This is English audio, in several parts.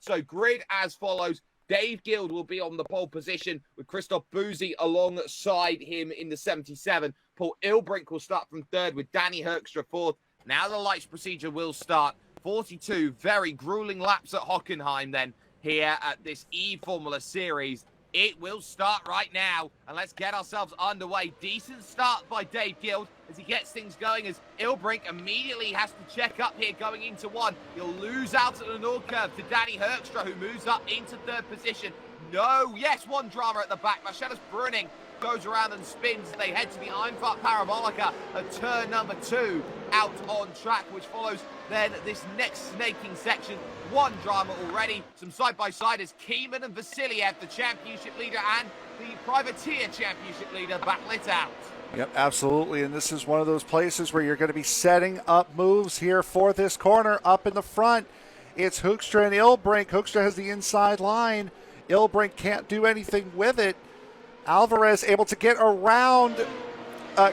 So grid as follows. Dave Guild will be on the pole position with Christoph Boozy alongside him in the 77. Paul Ilbrink will start from third with Danny Herkstra fourth. Now the lights procedure will start. 42 very grueling laps at Hockenheim then here at this eFormula series. It will start right now, and let's get ourselves underway. Decent start by Dave Guild as he gets things going, as Ilbrink immediately has to check up here going into one. He'll lose out at the Nord curve to Danny Herkstra, who moves up into third position. No, yes, one drama at the back. Marcellus Bruning goes around and spins. They head to the Einfahrt Parabolica at turn number 2 out on track, which follows then this next snaking section. One drama already. Some side-by-siders. Keeman and Vasiliev, the championship leader, and the privateer championship leader, battle it out. Yep, absolutely. And this is one of those places where you're going to be setting up moves here for this corner. Up in the front, it's Hoekstra and Ilbrink. Hoekstra has the inside line. Ilbrink can't do anything with it. Alvarez able to get around.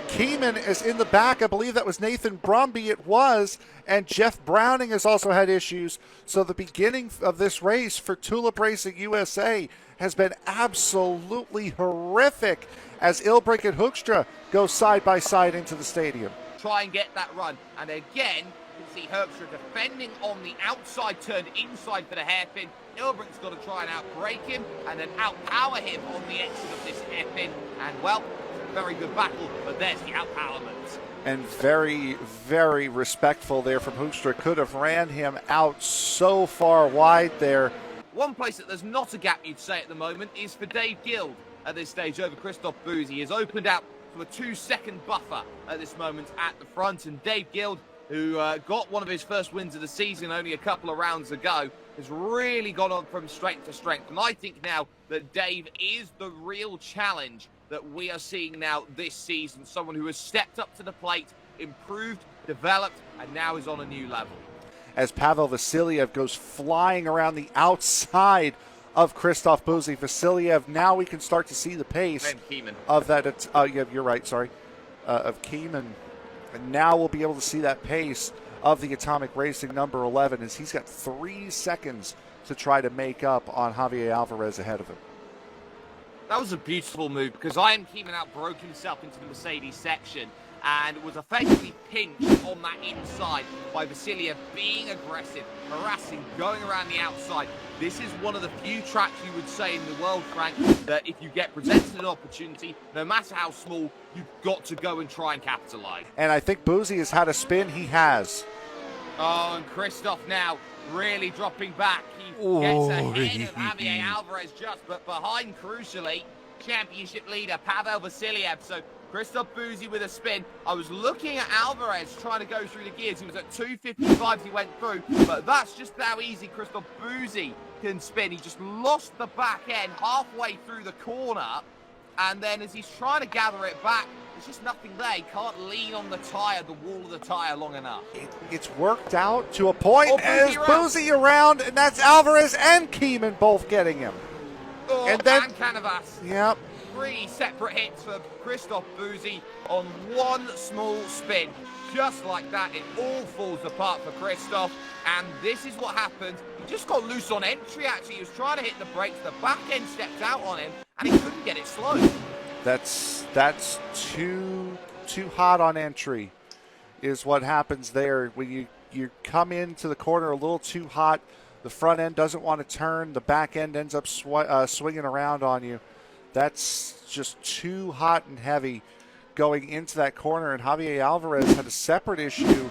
Keeman is in the back. I believe that was Nathan Brumby. It was. And Jeff Browning has also had issues. So the beginning of this race for Tulip Racing USA has been absolutely horrific as Ilbrink and Hoekstra go side by side into the stadium. Try and get that run. And again, you can see Hoekstra defending on the outside, turned inside for the hairpin. Ilbrink's got to try and outbrake him and then outpower him on the exit of this hairpin. And, well, very good battle, but there's the outpowerment. And very, very respectful there from Hoekstra. Could have ran him out so far wide there. One place that there's not a gap, you'd say, at the moment is for Dave Guild at this stage over Christoph Boozy. He has opened out to a 2-second buffer at this moment at the front. And Dave Guild, who got one of his first wins of the season only a couple of rounds ago, has really gone on from strength to strength. And I think now that Dave is the real challenge that we are seeing now this season. Someone who has stepped up to the plate, improved, developed, and now is on a new level. As Pavel Vasiliev goes flying around the outside of Christoph Boozy. Vasiliev, now we can start to see the pace of that. Yeah, you're right, sorry. Of Keeman. And now we'll be able to see that pace of the Atomic Racing number 11 as he's got 3 seconds to try to make up on Javier Alvarez ahead of him. That was a beautiful move because Ian Keeman outbroke himself into the Mercedes section and was effectively pinched on that inside by Vasiliev being aggressive, harassing, going around the outside. This is one of the few tracks you would say in the world, Frank, that if you get presented an opportunity, no matter how small, you've got to go and try and capitalize. And I think Boozy has had a spin. He has. Oh, and Christoph now really dropping back. He gets ahead of Javier Alvarez but behind, crucially, championship leader Pavel Vasiliev. So Christoph Boozy with a spin. I was looking at Alvarez trying to go through the gears. He was at 255 as he went through, but that's just how easy Christoph Boozy can spin. He just lost the back end halfway through the corner, and then as he's trying to gather it back, there's just nothing there. He can't lean on the tyre, the wall of the tyre long enough. It's worked out to a point. As Boozy around, and that's Alvarez and Keeman both getting him. Oh, and Canavas. Yep. 3 separate hits for Christoph Boozy on one small spin. Just like that, it all falls apart for Christoph. And this is what happened. He just got loose on entry, actually. He was trying to hit the brakes. The back end stepped out on him, and he couldn't get it slowed. That's too hot on entry is what happens there. When you come into the corner a little too hot, the front end doesn't want to turn. The back end ends up swinging around on you. That's just too hot and heavy going into that corner. And Javier Alvarez had a separate issue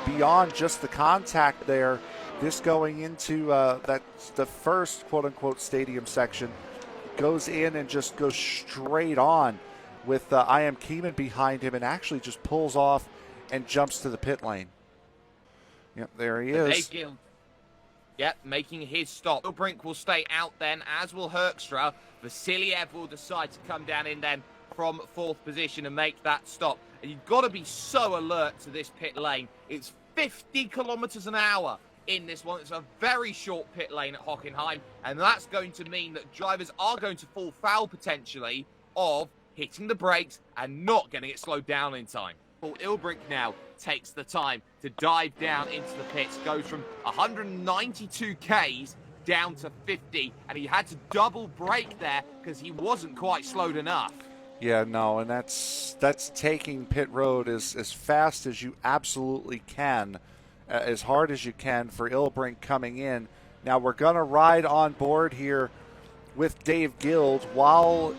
beyond just the contact there. This going into the first quote-unquote stadium section. Goes in and just goes straight on with I.M. Keeman behind him and actually just pulls off and jumps to the pit lane. Yep, there he is. Yep, making his stop. Ilbrink will stay out then, as will Herkstra. Vasiliev will decide to come down in then from 4th position and make that stop. And you've got to be so alert to this pit lane. It's 50 kilometers an hour in this one. It's a very short pit lane at Hockenheim, and that's going to mean that drivers are going to fall foul potentially of hitting the brakes and not getting it slowed down in time. Paul Ilbrink now takes the time to dive down into the pits, goes from 192 Ks down to 50, and he had to double brake there because he wasn't quite slowed enough. Yeah, no, and that's taking pit road as fast as you absolutely can, as hard as you can for Ilbrink coming in. Now we're going to ride on board here with Dave Guild while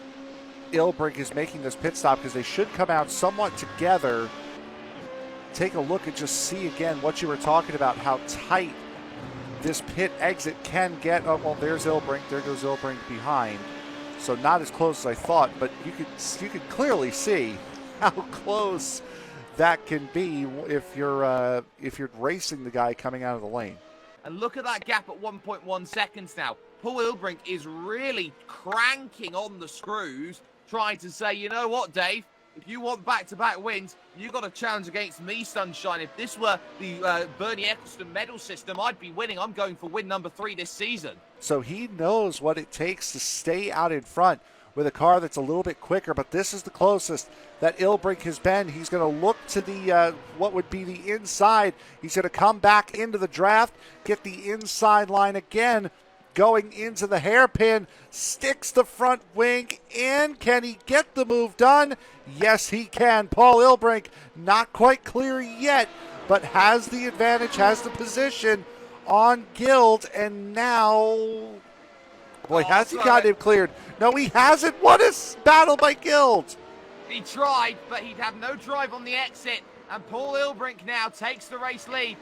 Ilbrink is making this pit stop, because they should come out somewhat together. Take a look and just see again what you were talking about, how tight this pit exit can get. Oh, well, there's Ilbrink. There goes Ilbrink behind. So not as close as I thought, but you could clearly see how close that can be if you're racing the guy coming out of the lane. And look at that gap at 1.1 seconds now. Paul Ilbrink is really cranking on the screws, trying to say, you know what, Dave? If you want back-to-back wins, you've got to challenge against me, Sunshine. If this were the Bernie Eccleston medal system, I'd be winning. I'm going for win number 3 this season. So he knows what it takes to stay out in front with a car that's a little bit quicker, but this is the closest that Ilbrink has been. He's going to look to the what would be the inside. He's going to come back into the draft, get the inside line again, going into the hairpin, sticks the front wing in. Can he get the move done? Yes, he can. Paul Ilbrink, not quite clear yet, but has the advantage, has the position on Guild, and now... Boy, has he got him cleared? No, he hasn't. What a battle by Guild. He tried, but he'd have no drive on the exit, and Paul Ilbrink now takes the race lead.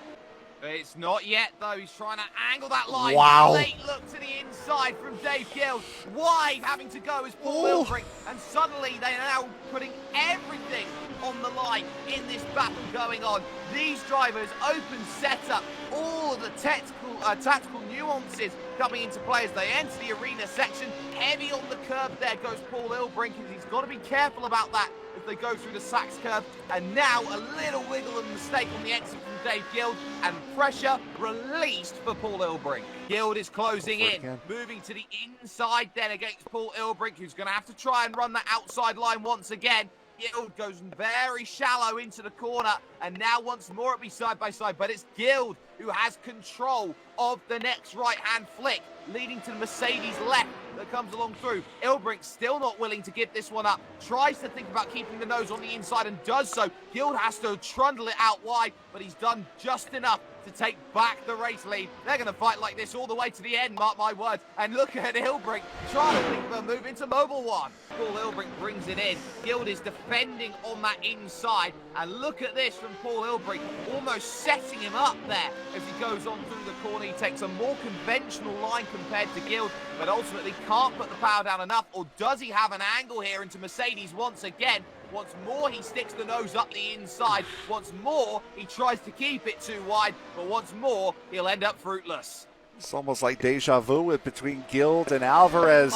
It's not yet, though. He's trying to angle that line. Wow. Late look to the inside from Dave Guild. Wide having to go is Paul Ilbrink. And suddenly they are now putting everything on the line in this battle going on. These drivers, open setup, all of the tactical nuances coming into play as they enter the arena section. Heavy on the curb there goes Paul Ilbrink, and he's got to be careful about that as they go through the Sachs curve. And now a little wiggle and mistake on the exit from Dave Guild, and pressure released for Paul Ilbrink. Guild is closing in, moving to the inside then against Paul Ilbrink, who's going to have to try and run that outside line once again. Guild goes very shallow into the corner, and now once more it'll be side by side, but it's Guild who has control of the next right-hand flick, leading to the Mercedes left that comes along through. Ilbrink still not willing to give this one up, tries to think about keeping the nose on the inside and does so. Guild has to trundle it out wide, but he's done just enough to take back the race lead. They're going to fight like this all the way to the end, mark my words. And look at Ilbrink trying to think of a move into Mobile One. Paul Ilbrink brings it in. Guild is defending on that inside. And look at this from Paul Ilbrink, almost setting him up there as he goes on through the corner. He takes a more conventional line compared to Guild, but ultimately can't put the power down enough. Or does he have an angle here into Mercedes once again? Once more, he sticks the nose up the inside. Once more, he tries to keep it too wide. But once more, he'll end up fruitless. It's almost like deja vu between Guild and Alvarez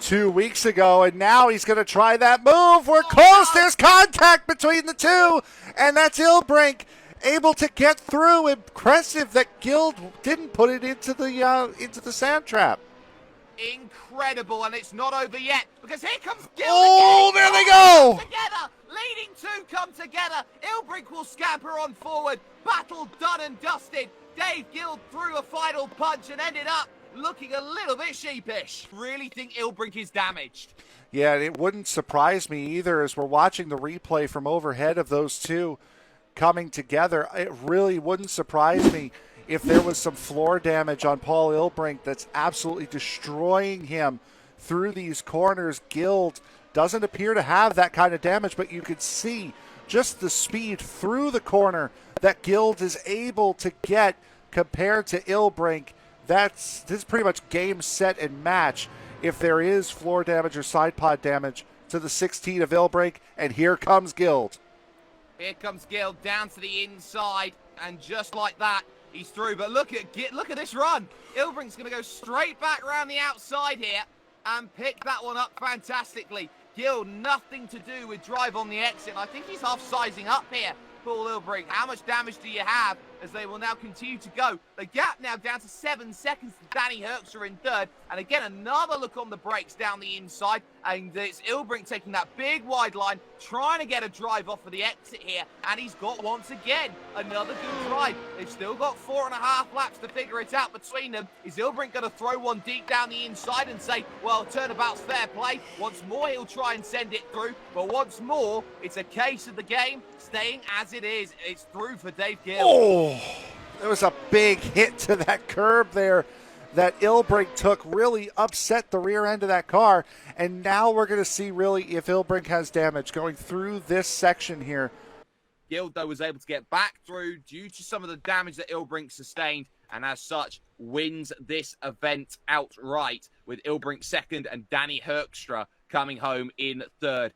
2 weeks ago. And now he's going to try that move. We're close. No. There's contact between the two. And that's Ilbrink able to get through. Impressive that Guild didn't put it into the sand trap. Incredible, and it's not over yet, because here comes Guild again. There they go! Together, leading two come together. Ilbrink will scamper on forward. Battle done and dusted. Dave Guild threw a final punch and ended up looking a little bit sheepish. Really think Ilbrink is damaged. Yeah, it wouldn't surprise me either as we're watching the replay from overhead of those two coming together. It really wouldn't surprise me if there was some floor damage on Paul Ilbrink that's absolutely destroying him through these corners. Guild doesn't appear to have that kind of damage, but you could see just the speed through the corner that Guild is able to get compared to Ilbrink. This is pretty much game, set, and match if there is floor damage or side pod damage to the 16 of Ilbrink. And here comes Guild. Here comes Guild down to the inside, and just like that, he's through. But look at this run. Ilbrink's going to go straight back around the outside here and pick that one up fantastically. Guild, nothing to do with drive on the exit. I think he's half sizing up here. Paul Ilbrink, how much damage do you have as they will now continue to go? The gap now down to 7 seconds to Danny Herxler in third. And again, another look on the brakes down the inside. and it's Ilbrink taking that big wide line, trying to get a drive off of the exit here, and he's got, once again, another good drive. They've still got 4.5 laps to figure it out between them. Is Ilbrink going to throw one deep down the inside and say, well, turnabout's fair play? Once more, he'll try and send it through, but once more, it's a case of the game staying as it is. It's through for Dave Gill. Oh, there was a big hit to that curb there that Ilbrink took, really upset the rear end of that car. And now we're going to see really if Ilbrink has damage going through this section here. Gill, though, was able to get back through due to some of the damage that Ilbrink sustained, and as such, wins this event outright, with Ilbrink second and Danny Herkstra coming home in third.